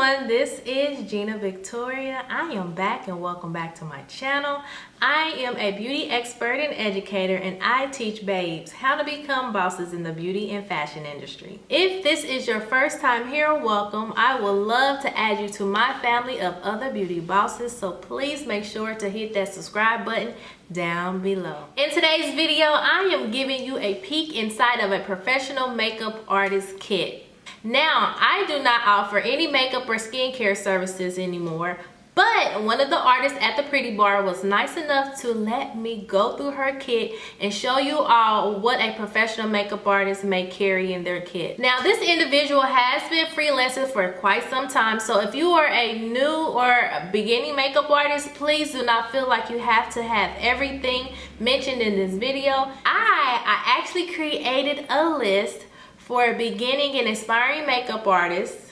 everyone, this is Gina Victoria. I am back and welcome back to my channel. I am a beauty expert and educator, and I teach babes how to become bosses in the beauty and fashion industry. If this is your first time here, welcome. I would love to add you to my family of other beauty bosses, so please make sure to hit that subscribe button down below. In today's video, I am giving you a peek inside of a professional makeup artist kit. Now, I do not offer any makeup or skincare services anymore, but one of the artists at the Pretty Bar was nice enough to let me go through her kit and show you all what a professional makeup artist may carry in their kit. Now, this individual has been freelancing for quite some time, so if you are a new or beginning makeup artist, please do not feel like you have to have everything mentioned in this video. I actually created a list for beginning and aspiring makeup artists.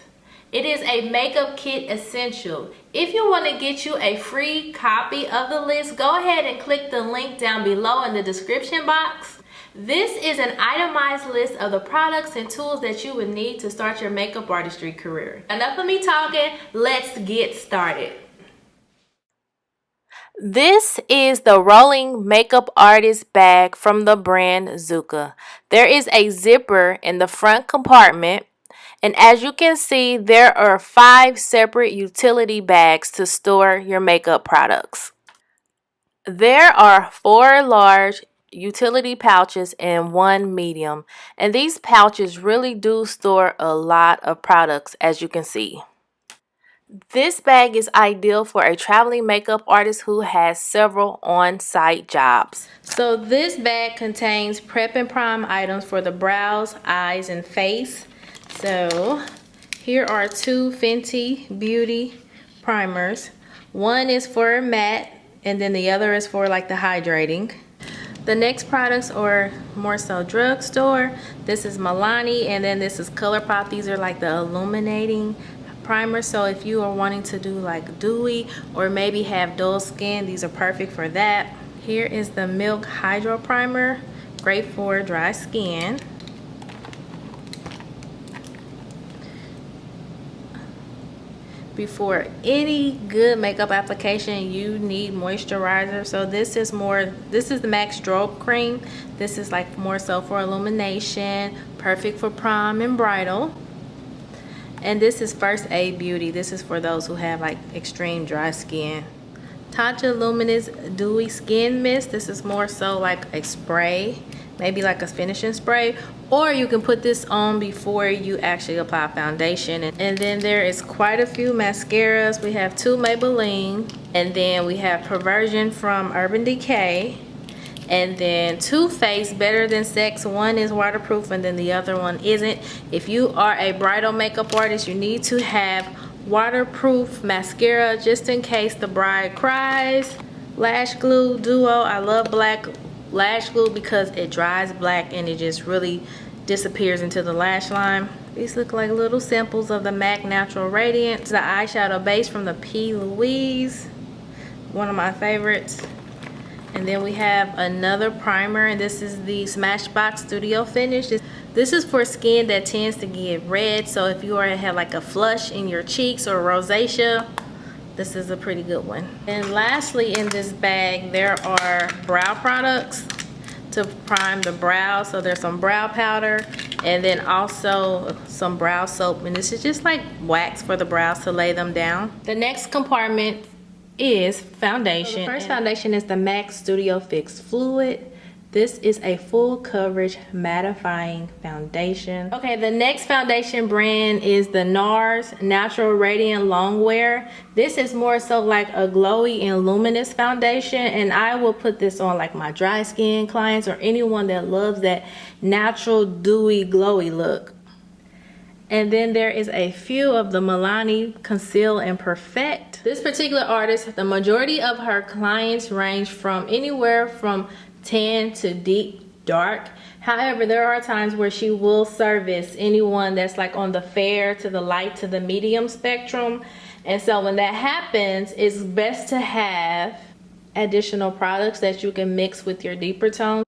It is a makeup kit essential. If you want to get you a free copy of the list, go ahead and click the link down below in the description box. This is an itemized list of the products and tools that you would need to start your makeup artistry career. Enough of me talking, let's get started. This is the rolling makeup artist bag from the brand Zuka. There is a zipper in the front compartment, and as you can see, there are 5 separate utility bags to store your makeup products. There are 4 large utility pouches and 1 medium, and these pouches really do store a lot of products, as you can see. This bag is ideal for a traveling makeup artist who has several on-site jobs. So this bag contains prep and prime items for the brows, eyes, and face. So here are 2 Fenty Beauty primers. One is for matte, and then the other is for like the hydrating. The next products are more so drugstore. This is Milani, and then this is ColourPop. These are like the illuminating primer, so if you are wanting to do like dewy or maybe have dull skin, these are perfect for that. Here is the Milk Hydro Primer, great for dry skin. Before any good makeup application, you need moisturizer. So this is the MAC Strobe Cream. This is like more so for illumination, perfect for prom and bridal. And this is First Aid Beauty. This is for those who have like extreme dry skin. Tatcha Luminous Dewy Skin Mist. This is more so like a spray, maybe like a finishing spray, or you can put this on before you actually apply foundation. And then there is quite a few mascaras. We have 2 Maybelline, and then we have Perversion from Urban Decay, and then Too Faced Better Than Sex. One is waterproof and then the other one isn't. If you are a bridal makeup artist, you need to have waterproof mascara just in case the bride cries. Lash Glue Duo. I love black lash glue because it dries black and it just really disappears into the lash line. These look like little samples of the MAC Natural Radiance. The eyeshadow base from the P. Louise, one of my favorites. And then we have another primer, and this is the Smashbox Studio Finish. This is for skin that tends to get red, so if you already have like a flush in your cheeks or rosacea, this is a pretty good one. And lastly, in this bag, there are brow products to prime the brow. So there's some brow powder and then also some brow soap, and this is just like wax for the brows to lay them down. The next compartment is foundation. So the first foundation is the MAC Studio Fix Fluid. This is a full coverage mattifying foundation. Okay, the next foundation brand is the NARS Natural Radiant Longwear. This is more so like a glowy and luminous foundation, and I will put this on like my dry skin clients or anyone that loves that natural dewy glowy look. And then there is a few of the Milani Conceal and Perfect. This particular artist, the majority of her clients range from anywhere from tan to deep dark. However, there are times where she will service anyone that's like on the fair to the light to the medium spectrum. And so when that happens, it's best to have additional products that you can mix with your deeper tones.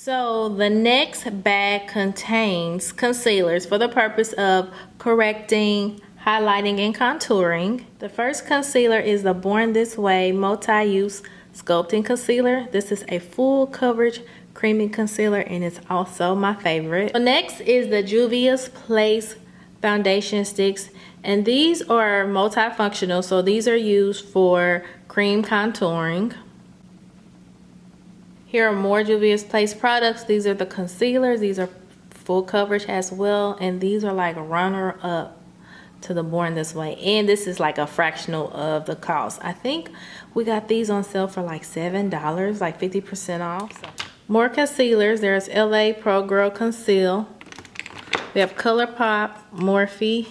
So the next bag contains concealers for the purpose of correcting, highlighting, and contouring. The first concealer is the Born This Way Multi-Use Sculpting Concealer. This is a full coverage creamy concealer and it's also my favorite. So next is the Juvia's Place Foundation Sticks, and these are multifunctional, so these are used for cream contouring. Here are more Juvia's Place products. These are the concealers. These are full coverage as well. And these are like runner up to the Born This Way. And this is like a fractional of the cost. I think we got these on sale for like $7, like 50% off. So, more concealers. There's LA Pro Girl Conceal. We have ColourPop, Morphe.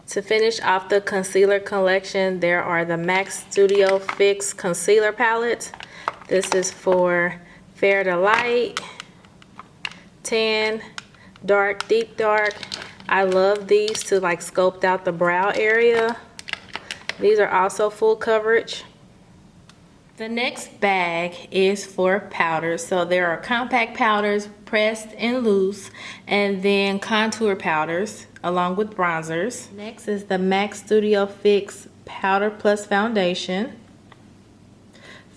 To finish off the concealer collection, there are the MAC Studio Fix Concealer Palette. This is for fair to light, tan, dark, deep dark. I love these to like sculpt out the brow area. These are also full coverage. The next bag is for powders. So there are compact powders, pressed and loose, and then contour powders along with bronzers. Next is the MAC Studio Fix Powder Plus Foundation.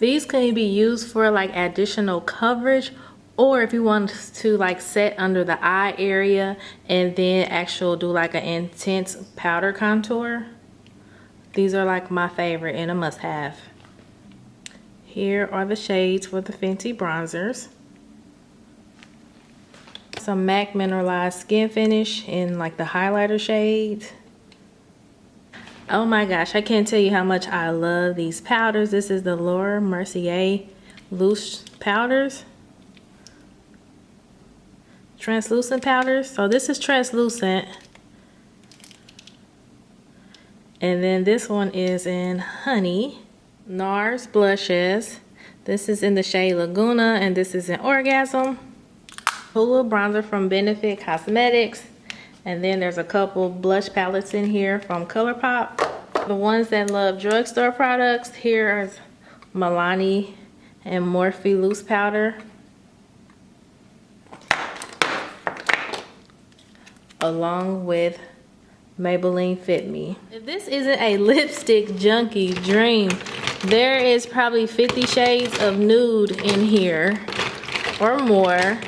These can be used for like additional coverage, or if you want to like set under the eye area and then actually do like an intense powder contour. These are like my favorite and a must-have. Here are the shades for the Fenty bronzers. Some MAC Mineralized Skin Finish in like the highlighter shades. Oh my gosh, I can't tell you how much I love these powders. This is the Laura Mercier loose powders. Translucent powders. So this is translucent. And then this one is in Honey. NARS blushes. This is in the shade Laguna and this is in Orgasm. Hulu bronzer from Benefit Cosmetics. And then there's a couple blush palettes in here from ColourPop. The ones that love drugstore products, here is Milani and Morphe loose powder. Along with Maybelline Fit Me. If this isn't a lipstick junkie dream, there is probably 50 shades of nude in here or more.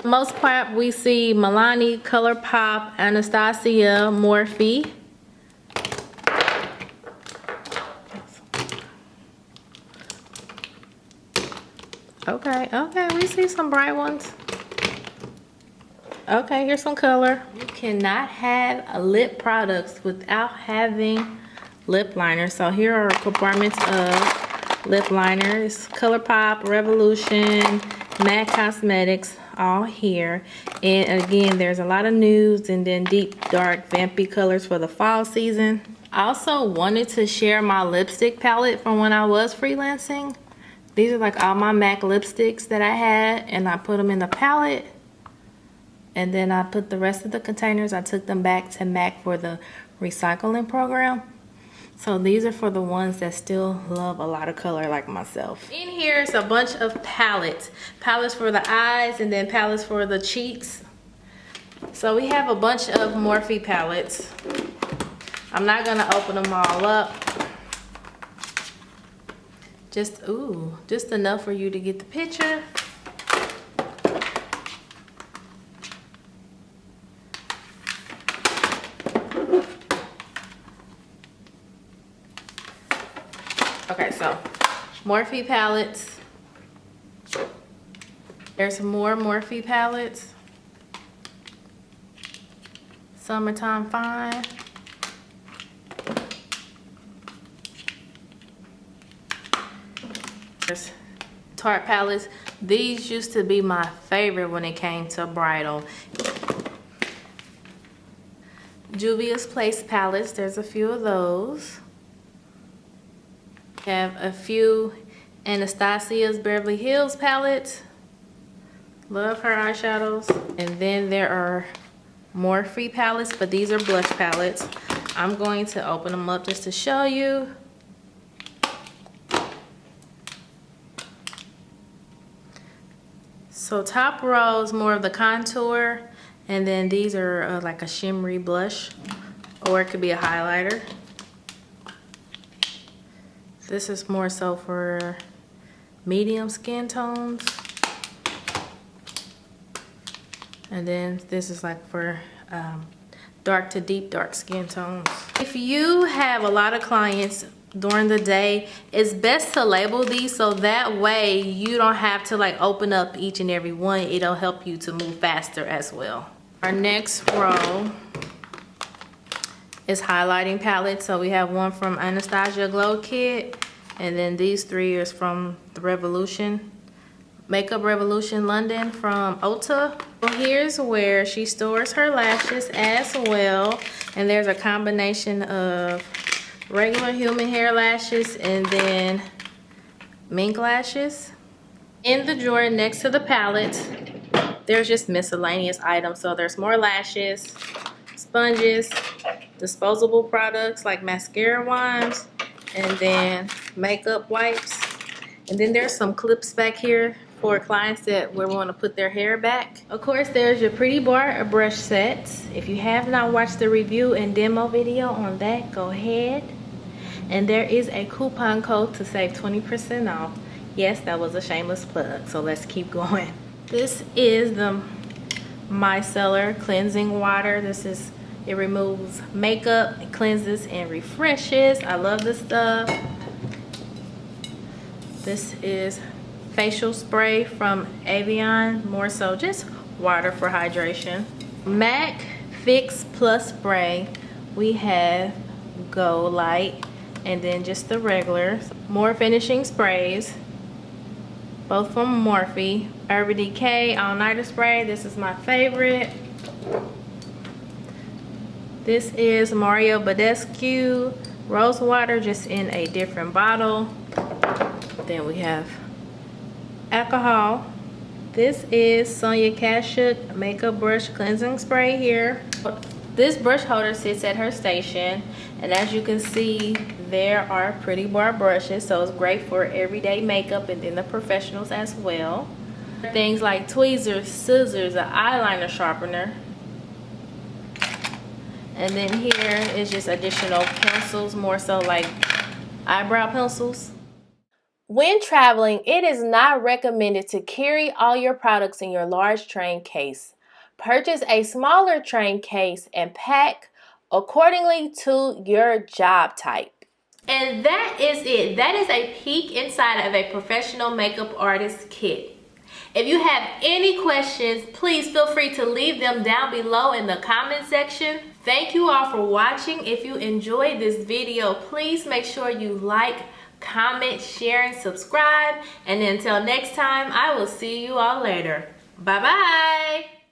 Most part we see Milani, ColourPop, Anastasia, Morphe. Okay, we see some bright ones. Okay, here's some color. You cannot have lip products without having lip liner. So here are compartments of lip liners. ColourPop, Revolution, MAC Cosmetics, all here. And again, there's a lot of nudes and then deep, dark, vampy colors for the fall season. I also wanted to share my lipstick palette from when I was freelancing. These are like all my MAC lipsticks that I had, and I put them in the palette. And then I put the rest of the containers, I took them back to MAC for the recycling program. So these are for the ones that still love a lot of color like myself. In here is a bunch of palettes. Palettes for the eyes and then palettes for the cheeks. So we have a bunch of Morphe palettes. I'm not gonna open them all up. Just enough for you to get the picture. Okay, so Morphe palettes. There's more Morphe palettes. Summertime Fine. There's Tarte palettes. These used to be my favorite when it came to bridal. Juvia's Place palettes. There's a few of those. Have a few Anastasia's Beverly Hills palettes. Love her eyeshadows. And then there are Morphe palettes, but these are blush palettes. I'm going to open them up just to show you. So top row is more of the contour, and then these are like a shimmery blush, or it could be a highlighter. This is more so for medium skin tones. And then this is like for dark to deep dark skin tones. If you have a lot of clients during the day, it's best to label these so that way you don't have to like open up each and every one. It'll help you to move faster as well. Our next row is highlighting palettes. So we have one from Anastasia Glow Kit, and then these three is from the Revolution, Makeup Revolution London from Ulta. Well, here's where she stores her lashes as well, and there's a combination of regular human hair lashes and then mink lashes. In the drawer next to the palette, there's just miscellaneous items. So there's more lashes, sponges, disposable products like mascara wands, and then makeup wipes. And then there's some clips back here for clients that we want to put their hair back. Of course, there's your Pretty Bar brush sets. If you have not watched the review and demo video on that, go ahead. And there is a coupon code to save 20% off. Yes, that was a shameless plug, so let's keep going. This is the micellar cleansing water. It removes makeup, it cleanses and refreshes. I love this stuff. This is facial spray from Avion, more so just water for hydration. MAC Fix Plus spray, we have Go Light, and then just the regular. More finishing sprays, both from Morphe. Urban Decay All Nighter Spray, this is my favorite. This is Mario Badescu Rose Water, just in a different bottle. Then we have alcohol. This is Sonia Kashuk Makeup Brush Cleansing Spray here. This brush holder sits at her station, and as you can see, there are Pretty Bar brushes, so it's great for everyday makeup and then the professionals as well. Things like tweezers, scissors, an eyeliner sharpener. And then here is just additional pencils, more so like eyebrow pencils. When traveling, it is not recommended to carry all your products in your large train case. Purchase a smaller train case and pack accordingly to your job type. And that is it. That is a peek inside of a professional makeup artist kit. If you have any questions, please feel free to leave them down below in the comment section. Thank you all for watching. If you enjoyed this video, please make sure you like, comment, share, and subscribe. And until next time, I will see you all later. Bye-bye.